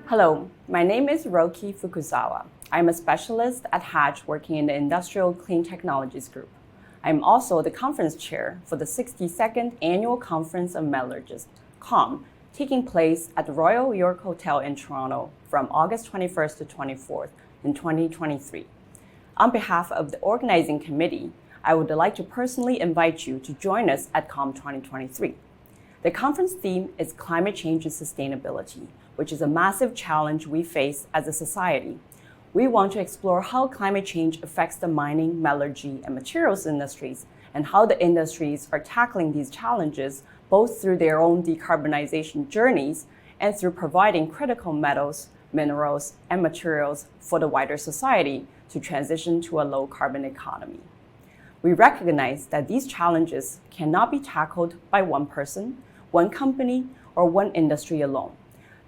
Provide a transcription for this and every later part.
Hello, my name is Roki Fukuzawa. I'm a specialist at Hatch working in the Industrial Clean Technologies Group. I'm also the conference chair for the 62nd Annual Conference of Metallurgists, COM, taking place at the Royal York Hotel in Toronto from August 21st to 24th in 2023. On behalf of the organizing committee, I would like to personally invite you to join us at COM 2023. The conference theme is Climate Change and Sustainability, which is a massive challenge we face as a society. We want to explore how climate change affects the mining, metallurgy, and materials industries, and how the industries are tackling these challenges both through their own decarbonization journeys and through providing critical metals, minerals, and materials for the wider society to transition to a low-carbon economy. We recognize that these challenges cannot be tackled by one person, one company, or one industry alone.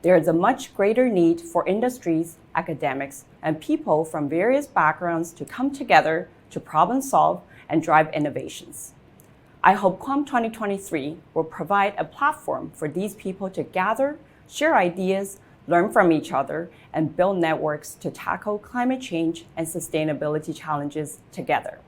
There is a much greater need for industries, academics, and people from various backgrounds to come together to problem solve and drive innovations. I hope COM 2023 will provide a platform for these people to gather, share ideas, learn from each other, and build networks to tackle climate change and sustainability challenges together.